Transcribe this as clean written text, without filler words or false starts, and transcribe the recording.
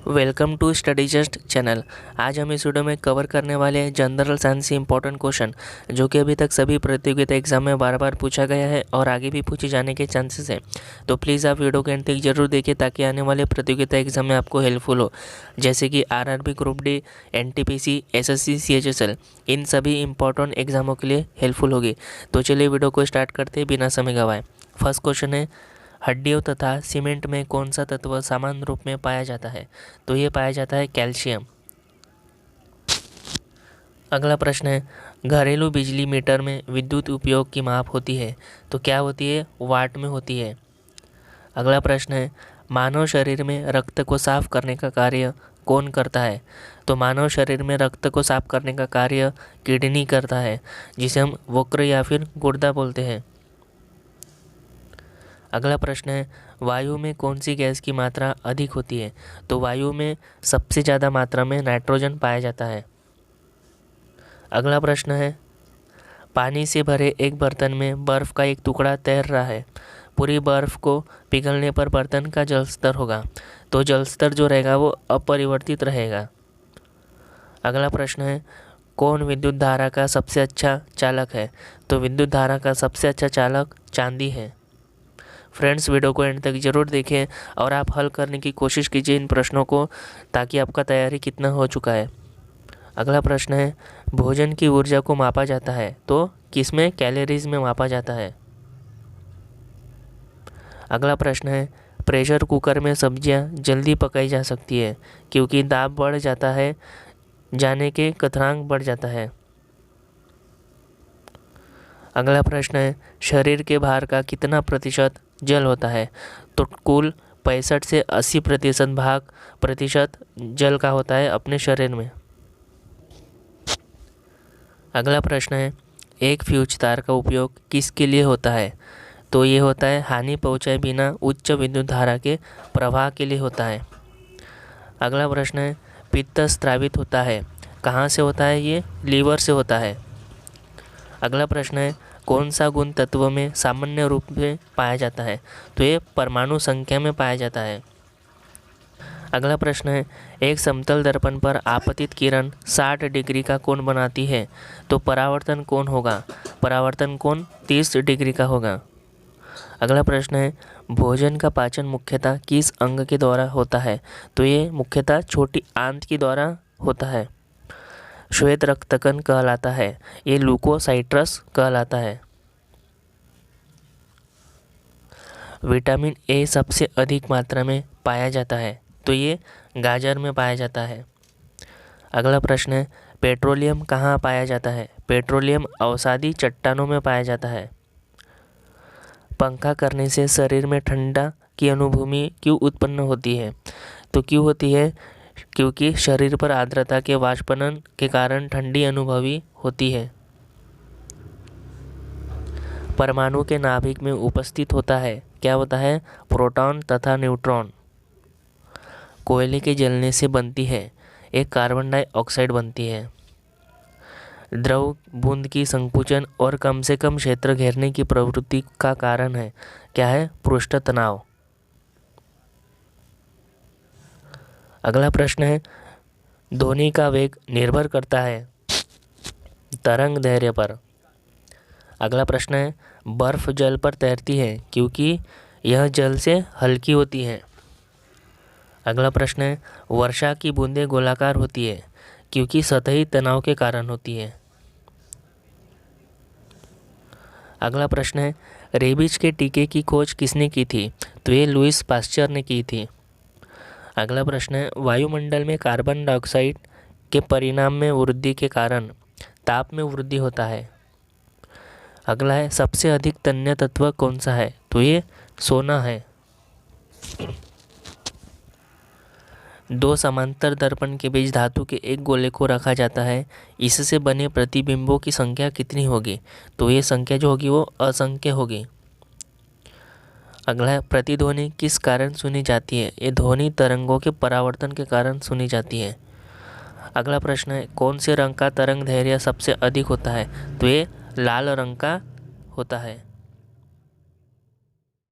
Welcome to study just channel. आज हम इस वीडियो में कवर करने वाले हैं जनरल साइंस से इम्पोर्टेंट क्वेश्चन जो कि अभी तक सभी प्रतियोगिता एग्जाम में बार बार पूछा गया है और आगे भी पूछे जाने के चांसेस हैं। तो प्लीज़ आप वीडियो के अंत तक जरूर देखिए ताकि आने वाले प्रतियोगिता एग्जाम में आपको हेल्पफुल हो, जैसे कि RRB group D, NTPC, SSC, CHSL, इन सभी इंपॉर्टेंट एग्जामों के लिए हेल्पफुल होगी। तो चलिए वीडियो को स्टार्ट करते हैं बिना समय गंवाए। फर्स्ट क्वेश्चन है, हड्डियों तथा सीमेंट में कौन सा तत्व समान रूप में पाया जाता है? तो ये पाया जाता है कैल्शियम। अगला प्रश्न है, घरेलू बिजली मीटर में विद्युत उपयोग की माप होती है तो क्या होती है? वाट में होती है। अगला प्रश्न है, मानव शरीर में रक्त को साफ करने का कार्य कौन करता है? तो मानव शरीर में रक्त को साफ करने का कार्य किडनी करता है, जिसे हम वक्र या फिर गुर्दा बोलते हैं। अगला प्रश्न है, वायु में कौन सी गैस की मात्रा अधिक होती है? तो वायु में सबसे ज़्यादा मात्रा में नाइट्रोजन पाया जाता है। अगला प्रश्न है, पानी से भरे एक बर्तन में बर्फ़ का एक टुकड़ा तैर रहा है। पूरी बर्फ़ को पिघलने पर बर्तन का जल स्तर होगा, तो जल स्तर जो रहेगा वो अपरिवर्तित रहेगा। अगला प्रश्न है, कौन विद्युत धारा का सबसे अच्छा चालक है? तो विद्युत धारा का सबसे अच्छा चालक चांदी है। फ्रेंड्स, वीडियो को एंड तक जरूर देखें और आप हल करने की कोशिश कीजिए इन प्रश्नों को, ताकि आपका तैयारी कितना हो चुका है। अगला प्रश्न है, भोजन की ऊर्जा को मापा जाता है तो किसमें? कैलोरीज में मापा जाता है। अगला प्रश्न है, प्रेशर कुकर में सब्जियां जल्दी पकाई जा सकती है क्योंकि दाब बढ़ जाता है, जाने के क्वथनांक बढ़ जाता है। अगला प्रश्न है, शरीर के भार का कितना प्रतिशत जल होता है? तो कुल 65 से 80% भाग प्रतिशत जल का होता है अपने शरीर में। अगला प्रश्न है, एक फ्यूज तार का उपयोग किसके लिए होता है? तो ये होता है हानि पहुंचाए बिना उच्च विद्युत धारा के प्रवाह के लिए होता है। अगला प्रश्न है, पित्त स्रावित होता है कहाँ से होता है? ये लीवर से होता है। अगला प्रश्न है, कौन सा गुण तत्व में सामान्य रूप में पाया जाता है? तो ये परमाणु संख्या में पाया जाता है। अगला प्रश्न है, एक समतल दर्पण पर आपतित किरण 60 डिग्री का कोण बनाती है तो परावर्तन कोण होगा? परावर्तन कोण 30 डिग्री का होगा। अगला प्रश्न है, भोजन का पाचन मुख्यतः किस अंग के द्वारा होता है? तो ये मुख्यतः छोटी आंत के द्वारा होता है। श्वेत रक्तकण कहलाता है, ये ल्यूकोसाइट्स कहलाता है। विटामिन ए सबसे अधिक मात्रा में पाया जाता है तो ये गाजर में पाया जाता है। अगला प्रश्न है, पेट्रोलियम कहाँ पाया जाता है? पेट्रोलियम अवसादी चट्टानों में पाया जाता है। पंखा करने से शरीर में ठंडा की अनुभूति क्यों उत्पन्न होती है? तो क्यों होती है? क्योंकि शरीर पर आर्द्रता के वाष्पन के कारण ठंडी अनुभवी होती है। परमाणु के नाभिक में उपस्थित होता है, क्या होता है? प्रोटॉन तथा न्यूट्रॉन। कोयले के जलने से बनती है, एक कार्बन डाइऑक्साइड बनती है। द्रव बूंद की संकुचन और कम से कम क्षेत्र घेरने की प्रवृत्ति का कारण है, क्या है? पृष्ठ तनाव। अगला प्रश्न है, ध्वनि का वेग निर्भर करता है तरंग दैर्घ्य पर। अगला प्रश्न है, बर्फ जल पर तैरती है क्योंकि यह जल से हल्की होती है। अगला प्रश्न है, वर्षा की बूंदें गोलाकार होती है क्योंकि सतही तनाव के कारण होती है। अगला प्रश्न है, रेबीज के टीके की खोज किसने की थी? तो ये लुईस पास्चर ने की थी। अगला प्रश्न है, वायुमंडल में कार्बन डाइऑक्साइड के परिणाम में वृद्धि के कारण ताप में वृद्धि होता है। अगला है, सबसे अधिक तन्य तत्व कौन सा है? तो ये सोना है। दो समांतर दर्पण के बीच धातु के एक गोले को रखा जाता है, इससे बने प्रतिबिंबों की संख्या कितनी होगी? तो ये संख्या जो होगी वो असंख्य होगी। अगला है, प्रतिध्वनि किस कारण सुनी जाती है? ये ध्वनि तरंगों के परावर्तन के कारण सुनी जाती है। अगला प्रश्न है, कौन से रंग का तरंग दैर्घ्य सबसे अधिक होता है? तो ये लाल रंग का होता है।